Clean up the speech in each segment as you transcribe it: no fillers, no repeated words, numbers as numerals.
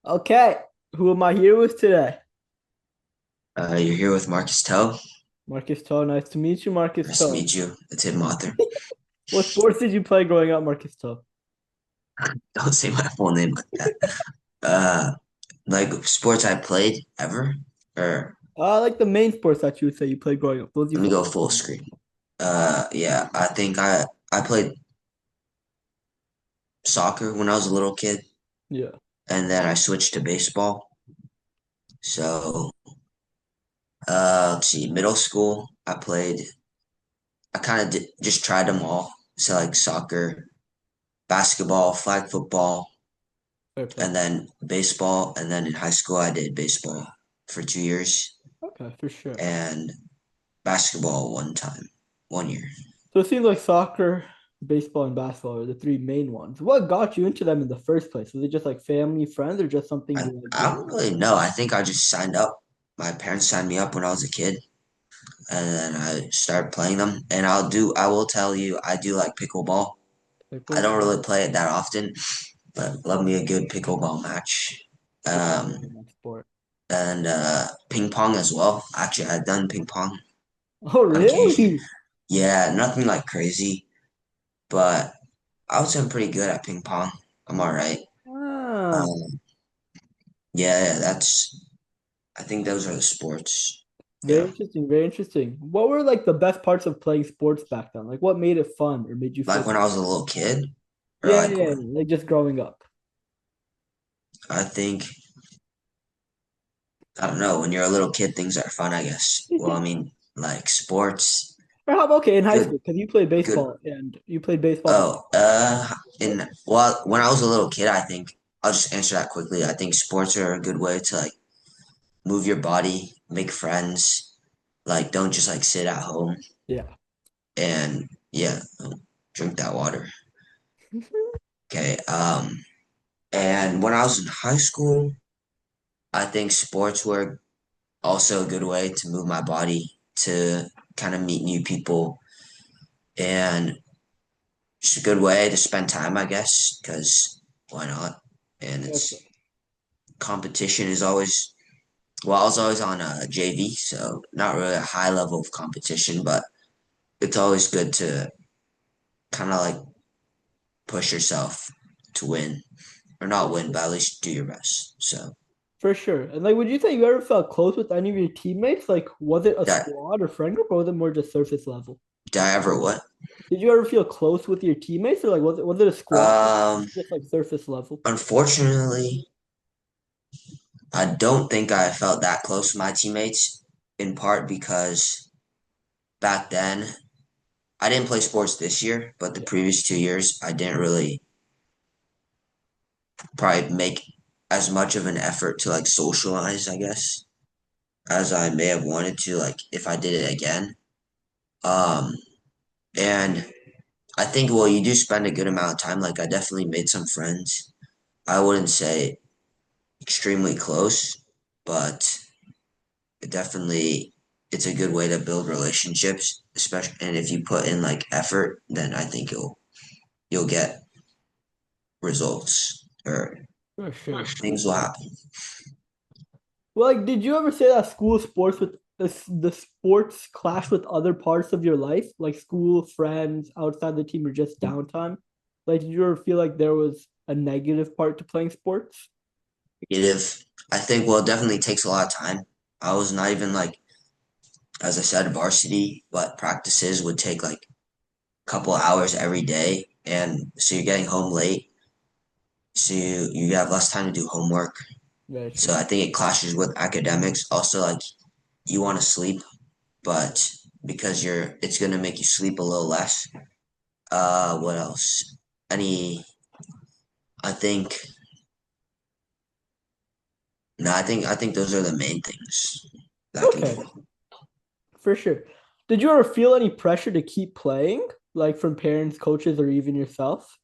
Okay, who am I here with today? You're here with Marcus Toe. Marcus Toe. Nice to meet you, Marcus Nice to Toe. meet you. Ativ Mathur. What sports did you play growing up, Marcus Toe? Don't say my full name like that. Uh, like sports I played ever? Or Like the main sports that you would say you played growing up. Those you let me felt. go full screen. Yeah, I think I played soccer when I was a little kid, Yeah. and then I switched to baseball. So, let's see, middle school I kind of just tried them all. So like soccer, basketball, flag football, Okay. and then baseball, and then in high school I did baseball for 2 years Okay, for sure. and basketball one time, 1 year. So it seems like soccer, baseball, and basketball are the three main ones. What got you into them in the first place? Was it just like family, friends, or just something I, you like I doing? don't really know. I think I just signed up. My parents signed me up when I was a kid, and then I started playing them. And I will tell you, I do like pickleball. I don't Pickleball. really play it that often, but love me a good pickleball match. Pickleball Um, is my sport. and ping pong as well. Actually, I've done ping pong Oh, on occasion. really? Yeah, nothing like crazy, but I would say I'm pretty good at ping pong. I'm all right. Ah, Um, yeah, I think those are the sports. very Yeah. interesting. Very interesting. What were like the best parts of playing sports back then? Like, what made it fun or made you feel? Like when I was a little kid, or Yeah, like yeah, yeah, when like just growing up. I think, I don't know, when you're a little kid, things are fun, I guess. Well, I mean, like sports, Or how about okay in high good, school? Because you played good. baseball and you played baseball before, Oh, right? when I was a little kid, I think I'll just answer that quickly. I think sports are a good way to like move your body, make friends, like don't just like sit at home Yeah. and yeah, drink that water. Okay. And when I was in high school, I think sports were also a good way to move my body to kind of meet new people and just a good way to spend time, I guess, because why not? And Okay. it's competition is always, well, I was always on a JV, so not really a high level of competition, but it's always good to kind of like push yourself to win or not win, but at least do your best. So For sure. And like, would you say you ever felt close with any of your teammates? Like, was it a that squad or friend group, or was it more just surface level? did I ever what? Did you ever feel close with your teammates, or like was it a squad, Um, just like surface level? Unfortunately, I don't think I felt that close to my teammates, in part because back then I didn't play sports this year, but the Yeah. previous 2 years I didn't really probably make as much of an effort to like socialize, I guess, as I may have wanted to, like if I did it again. Um, and I think, well, you do spend a good amount of time. Like I definitely made some friends. I wouldn't say extremely close, but it definitely it's a good way to build relationships, especially and if you put in like effort, then I think you'll get results or For sure. things will happen. Well, like, did you ever say that school sports with the sports clash with other parts of your life, like school, friends, outside the team, or just downtime? Like, did you ever feel like there was a negative part to playing sports? Creative, I think, well, it definitely takes a lot of time. I was not even like, as I said, varsity, but practices would take like a couple hours every day, and so you're getting home late, so you have less time to do homework. Very So true. I think it clashes with academics. Also, like you want to sleep, but because it's gonna make you sleep a little less. What else? Any? I think no. I think those are the main things that can Okay, get. for sure. Did you ever feel any pressure to keep playing, like from parents, coaches, or even yourself?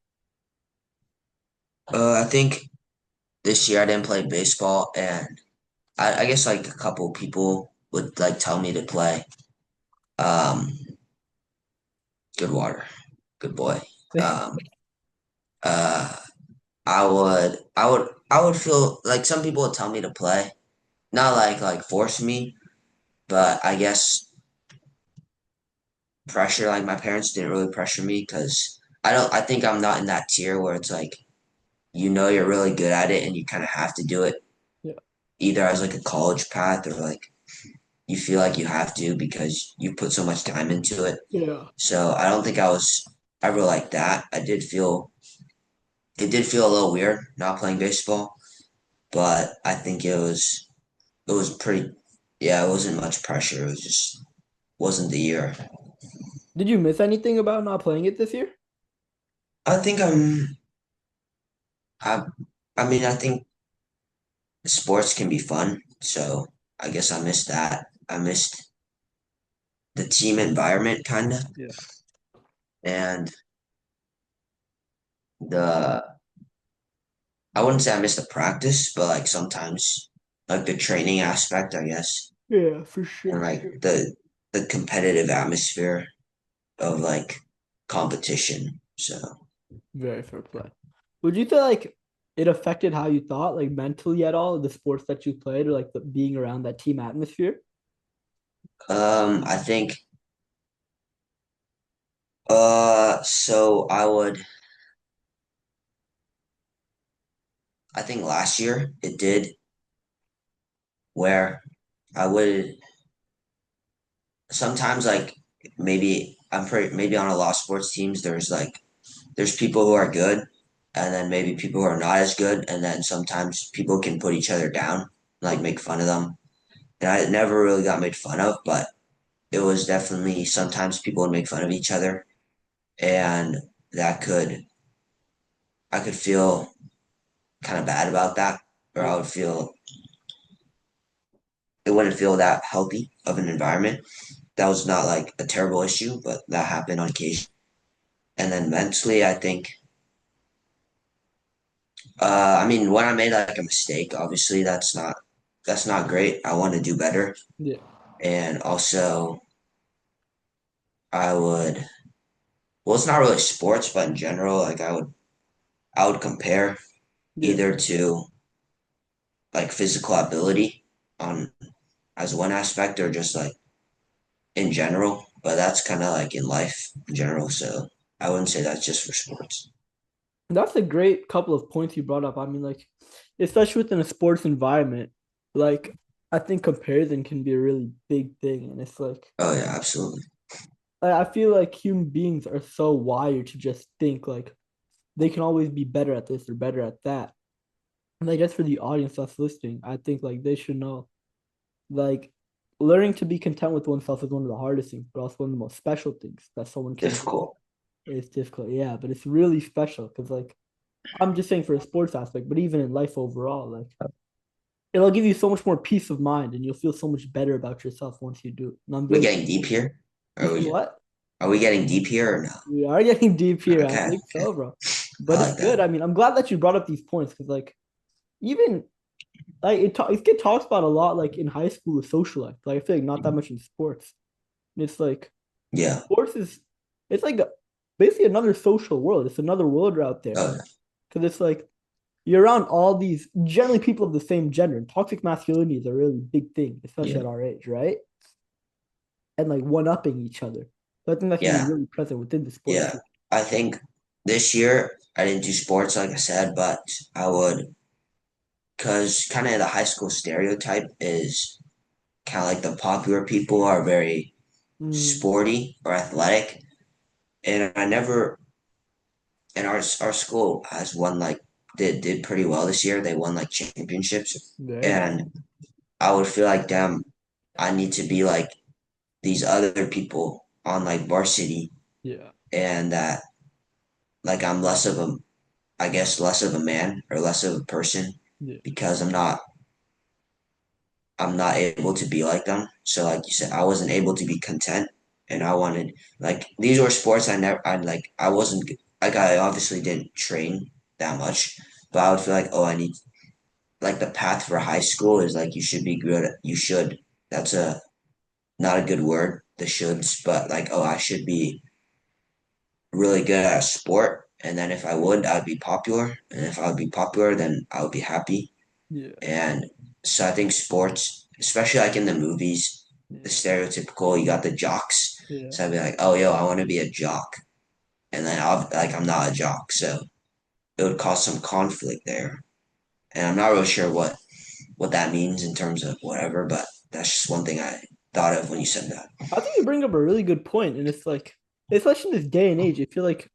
I think this year I didn't play baseball, and I guess like a couple people would like tell me to play. Um, Good water, good boy. Um, uh, I would. I would feel like some people would tell me to play, not like force me, but I guess pressure. Like my parents didn't really pressure me because I think I'm not in that tier where it's like you're really good at it and you kind of have to do it Yeah, either as like a college path or like you feel like you have to because you put so much time into it. yeah. So I don't think I was ever like that. It did feel a little weird not playing baseball, but I think it was pretty yeah, it wasn't much pressure. It was just wasn't the year. Did you miss anything about not playing it this year? I think I I think sports can be fun, so I guess I missed that. I missed the team environment kind of Yeah. and the I wouldn't say I missed the practice, but like sometimes like the training aspect, I guess, Yeah, for and sure. like the competitive atmosphere of like competition. So Very fair play. Would you say like it affected how you thought, like mentally at all, the sports that you played, or like the being around that team atmosphere? I think so I think last year it did where I would sometimes like maybe on a lot of sports teams there's people who are good and then maybe people who are not as good and then sometimes people can put each other down, like make fun of them. And I never really got made fun of, but it was definitely sometimes people would make fun of each other and that could I could feel kind of bad about that or Yeah. I would feel it wouldn't feel that healthy of an environment. That was not like a terrible issue, but that happened on occasion. And then mentally, I think, when I made like a mistake, obviously that's not great. I want to do better, Yeah. and also I would. Well, it's not really sports, but in general, like I would compare Yeah. either to like physical ability on as one aspect or just like in general. But that's kind of like in life in general. So I wouldn't say that's just for sports. That's a great couple of points you brought up. I mean, like, especially within a sports environment, like, I think comparison can be a really big thing. And it's like, Oh yeah, absolutely. I feel like human beings are so wired to just think like they can always be better at this or better at that. And I guess for the audience that's listening, I think like they should know like learning to be content with oneself is one of the hardest things, but also one of the most special things that someone can do. Difficult. It's difficult, yeah, but it's really special because like I'm just saying for a sports aspect, but even in life overall, like it'll give you so much more peace of mind and you'll feel so much better about yourself once you do it. And I'm We really getting deep here? you Are said we what? are we getting deep here or no? We are getting deep here. I Okay, think okay. so, bro. I But it's like that. good. I mean, I'm glad that you brought up these points because like even like it get talks about a lot like in high school with social life. Like I feel like not that much in sports. And it's like Yeah. sports is it's like basically another social world. It's another world out there Oh, because it's like you're around all these generally people of the same gender. And toxic masculinity is a really big thing, especially yeah. at our age, right? And like one upping each other. So I think that can be Yeah. really present within the sports Yeah. scene. I think this year I didn't do sports like I said, but I would because kind of the high school stereotype is kind of like the popular people are very Mm, sporty or athletic, and I never and our school has won like did pretty well this year. They won like championships, very nice. and I would feel like damn, I need to be like these other people on like varsity, Yeah. and that like I'm less of a I guess less of a man or less of a person Yeah. because I'm not able to be like them. So like you said, I wasn't able to be content and I wanted like these were sports I wasn't like I obviously didn't train that much, but I would feel like oh I need like the path for high school is like you should be good you should that's a not a good word, the shoulds, but like oh I should be really good at a sport And then if I would, I would be popular. And if I would be popular, then I would be happy. Yeah, And so I think sports, especially like in the movies, the yeah, stereotypical, you got the jocks. yeah. So I'd be like, oh, yo, I want to be a jock. And then I'm not a jock. So it would cause some conflict there. And I'm not really sure what that means in terms of whatever, but that's just one thing I thought of when you said that. I think you bring up a really good point, and it's like, especially in this day and age, I feel like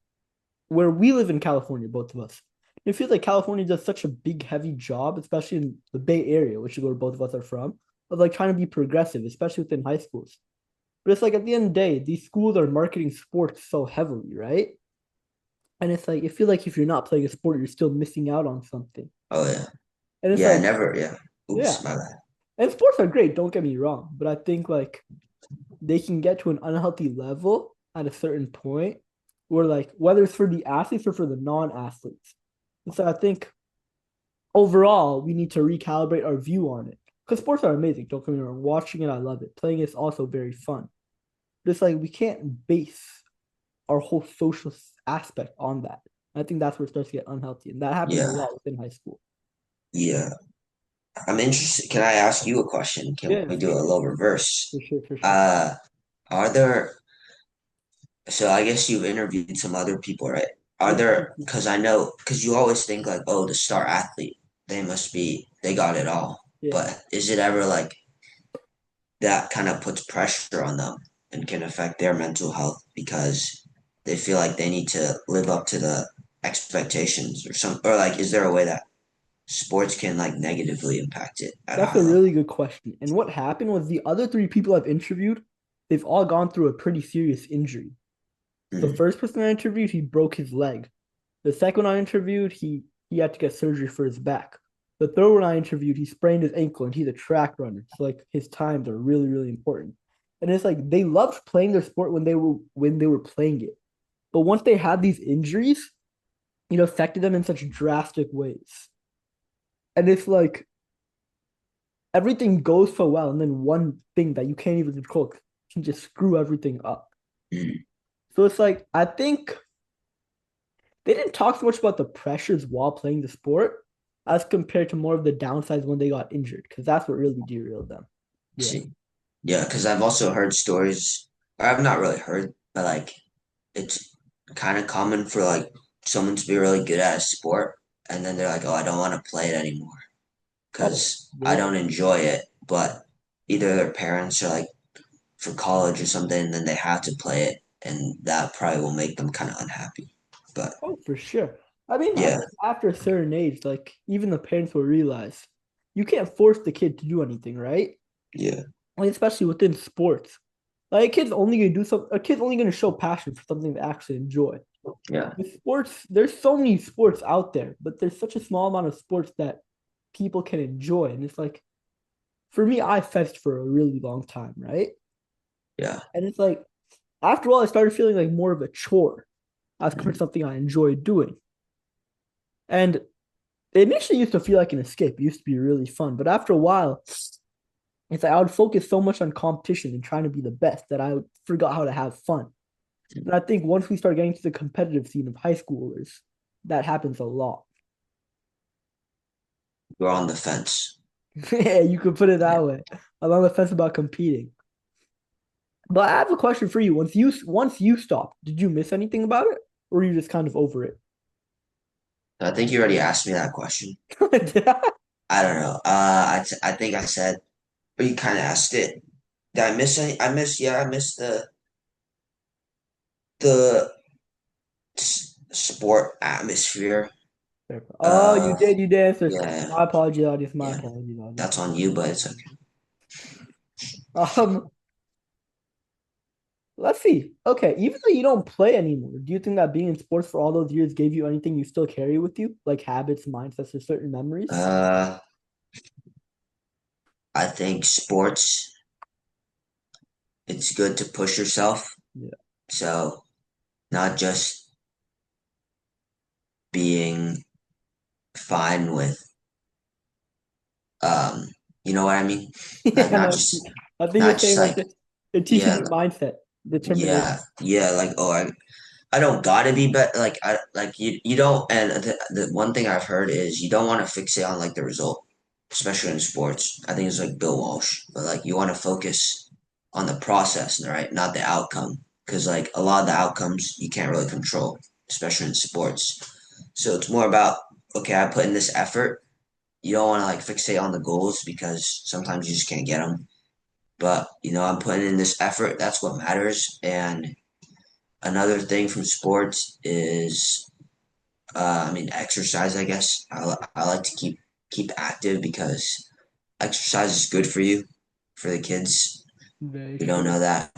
where we live in California, both of us, it feels like California does such a big, heavy job, especially in the Bay Area, which is where both of us are from, of like trying to be progressive, especially within high schools. But it's like at the end of the day, these schools are marketing sports so heavily, right? And it's like, I feel like if you're not playing a sport, you're still missing out on something. Oh yeah, And it's yeah, I like, never, yeah. yeah. Oops, my bad. And sports are great, don't get me wrong. But I think like they can get to an unhealthy level at a certain point where like whether it's for the athletes or for the non-athletes. And so I think overall we need to recalibrate our view on it. Because sports are amazing, don't get me wrong. Watching it, I love it. Playing it's also very fun. But it's like we can't base our whole social aspect on that. I think that's where it starts to get unhealthy. And that happens a Yeah, lot within high school. yeah. I'm interested. Can I ask you a question? Can Yeah, we for do a sure. little reverse? For sure, for sure. Uh, are there, so I guess you've interviewed some other people, right? Are Yeah, there, because I know, because you always think like, oh, the star athlete, they got it all. yeah. But is it ever like that kind of puts pressure on them and can affect their mental health because they feel like they need to live up to the expectations or some, or like, is there a way that sports can like negatively impact it at a That's high a level? really good question. And what happened was the other three people I've interviewed, they've all gone through a pretty serious injury. The Mm, first person I interviewed, he broke his leg. The second one I interviewed, he had to get surgery for his back. The third one I interviewed, he sprained his ankle and he's a track runner. So like his times are really, really important. And it's like they loved playing their sport when they were playing it. But once they had these injuries, it affected them in such drastic ways. And it's like everything goes so well, and then one thing that you can't even control can just screw everything up. mm. So it's like I think they didn't talk so much about the pressures while playing the sport as compared to more of the downsides when they got injured, because that's what really derailed them. Yeah. See, yeah, because I've also heard stories, or I've not really heard, but like it's kind of common for like someone to be really good at a sport and then they're like, oh, I don't want to play it anymore Oh, because I yeah. don't enjoy it. But either their parents are like for college or something, and then they have to play it, and that probably will make them kind of unhappy. But Oh, for sure. I mean, I yeah, think after a certain age, like even the parents will realize you can't force the kid to do anything, right? yeah, Like, especially within sports. Like a kid's only gonna show passion for something they actually enjoy. yeah, With sports, there's so many sports out there, but there's such a small amount of sports that people can enjoy. And it's like, for me, I fenced for a really long time, right? yeah. And it's like, after all, I started feeling like more of a chore as compared to Mm. something I enjoyed doing. And it initially used to feel like an escape. It used to be really fun. But after a while, it's like I would focus so much on competition and trying to be the best that I forgot how to have fun. And I think once we start getting to the competitive scene of high schoolers, that happens a lot. You're on the fence. Yeah, you could put it Yeah. that way. I'm on the fence about competing. But I have a question for you. Once you stopped, did you miss anything about it, or were you just kind of over it? I think you already asked me that question. I don't know. I think I said, but you kind of asked it. Did I miss any? Yeah, I missed the sport atmosphere. Oh, you Uh, did. You did answer. yeah, My apologies, audience. My yeah. apologies, audience. That's on you, but it's okay. Um, let's see. Okay, even though you don't play anymore, do you think that being in sports for all those years gave you anything you still carry with you, like habits, mindsets, or certain memories? Uh, I think sports, it's good to push yourself. Yeah. So not just being fine with, um, you know what I mean? Like Yeah, no, I think you're not just saying like like, it teaches yeah, you mindset, yeah, determination. yeah, like, oh, I don't gotta be, but like I like you don't. And the one thing I've heard is you don't want to fixate on like the result, especially in sports. I think it's like Bill Walsh, but like you want to focus on the process, right? Not the outcome, because like a lot of the outcomes you can't really control, especially in sports. So it's more about okay, I put in this effort. You don't want to like fixate on the goals because sometimes you just can't get them. But I'm putting in this effort. That's what matters. And another thing from sports is, I mean, exercise. I guess I like to keep active because exercise is good for you, for the kids Very who don't true. know that.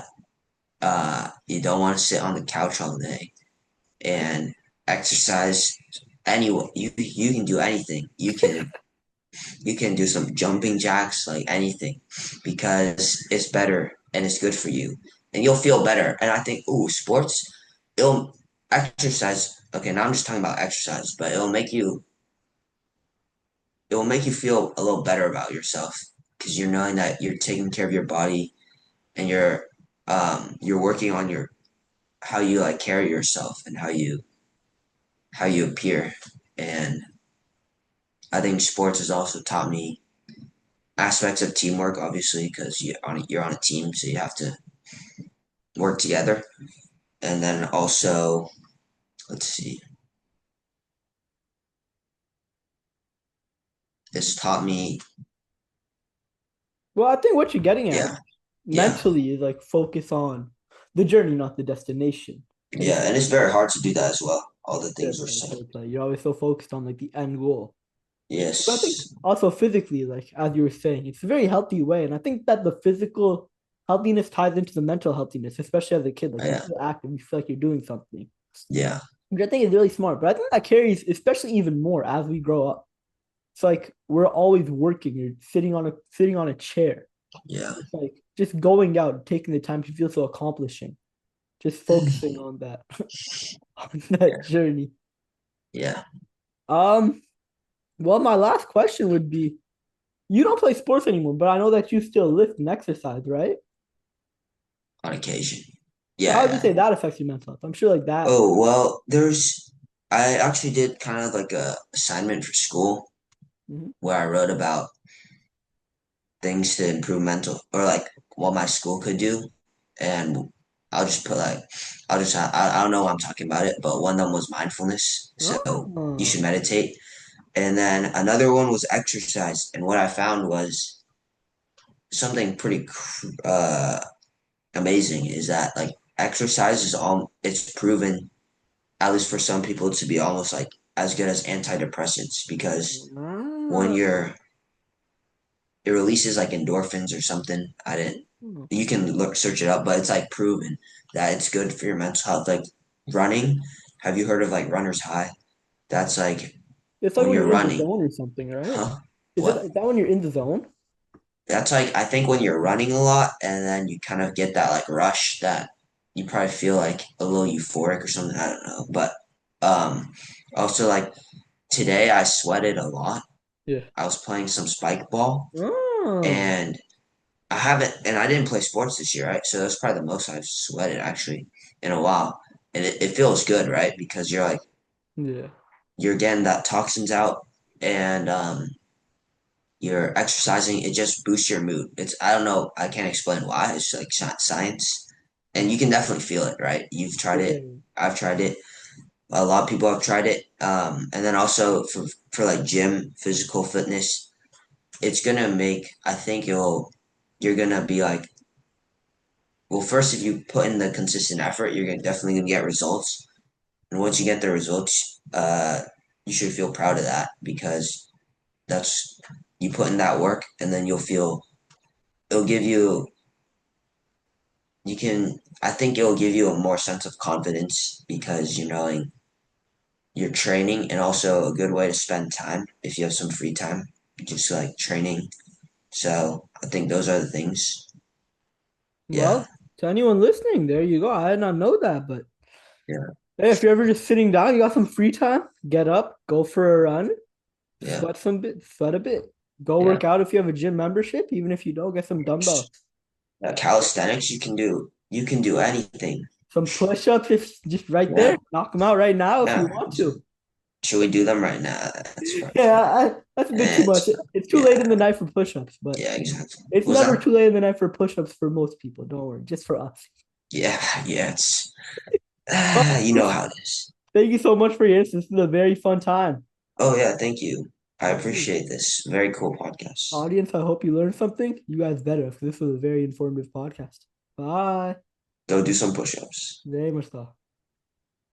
You don't want to sit on the couch all day and exercise. Anyway, you can do anything. You can do some jumping jacks, like anything, because it's better and it's good for you, and you'll feel better. And I think, ooh, sports, it'll exercise. Okay, now I'm just talking about exercise, but it will make you feel a little better about yourself because you're knowing that you're taking care of your body and you're working on your how you like carry yourself and how you appear. And I think sports has also taught me aspects of teamwork, obviously, because you're on a team, so you have to work together. And then also, let's see, it's taught me, Well, I think what you're getting at yeah, yeah, mentally is like focus on the journey, not the destination. Like yeah, and it's very hard to do that as well. All the things we're very saying. hard to play. You're always so focused on like the end goal. But I think Yes, also physically, like as you were saying, it's a very healthy way. And I think that the physical healthiness ties into the mental healthiness, especially as a kid. Like you yeah, feel active, you feel like you're doing something. yeah, Which I think is really smart. But I think that carries especially even more as we grow up. It's like we're always working. You're sitting on a chair. yeah, It's like just going out, taking the time to feel so accomplishing. Just focusing on that on that journey. yeah, Um, well, my last question would be you don't play sports anymore, but I know that you still lift and exercise, right? on occasion. So how Yeah, would you yeah. say that affects your mental health? I'm sure like that. Oh, well, I actually did kind of like a assignment for school Mhm. where I wrote about things to improve mental or like what my school could do. And I'll just put like, I don't know why I'm talking about it, but one of them was mindfulness. So you Oh, should meditate. And then another one was exercise. And what I found was something pretty amazing is that like exercise it's proven, at least for some people, to be almost like as good as antidepressants because when ah. it releases like endorphins or something. I didn't. You can search it up, but it's like proven that it's good for your mental health. Like running. Have you heard of like runner's high? That's like It's like when when you're you're in the running. zone or something, right? Huh? Is What? that when you're in the zone? That's like I think when you're running a lot and then you kind of get that like rush that you probably feel like a little euphoric or something. I don't know. But um also like today I sweated a lot. Yeah. I was playing some spike ball Oh, and I didn't play sports this year, right? So that's probably the most I've sweated actually in a while. And it feels good, right? Because you're like, yeah. you're getting that toxins out and you're exercising. It just boosts your mood. I don't know, I can't explain why. It's like science. And you can definitely feel it, right? You've tried it. Yeah. I've tried it. A lot of people have tried it. And then also for like gym, physical fitness, it's gonna make, I think you're gonna be like, well, first, if you put in the consistent effort, definitely gonna get results. And once you get the results, you should feel proud of that because that's you put in that work, and then it'll give you you can I think it'll give you a more sense of confidence because you knowing you're training and also a good way to spend time if you have some free time, just like training. So I think those are the things. Yeah, Well, to anyone listening, there you go. I did not know that, but yeah, hey, if you're ever just sitting down, you got some free time, get up, go for a run, yeah, sweat a bit. Go yeah. work out if you have a gym membership. Even if you don't, get some dumbbells. Calisthenics, you can do anything. Some push-ups, if just right Yeah, there, knock them out right now if you yeah. want to. Should we do them right now? That's Yeah, perfect. that's a bit too And much. It's too late yeah, in the night for push-ups, but yeah, exactly. it's What's never that? too late in the night for push-ups for most people. Don't worry, just for us. Yeah, yeah. It's Well, you know how it is. thank you so much for your answers. This is a very fun time. Oh yeah, thank you. I Thank you. appreciate this. Very cool podcast. Audience, I hope you learned something. You guys better, because this was a very informative podcast. Bye. Go do some push-ups. Very much so.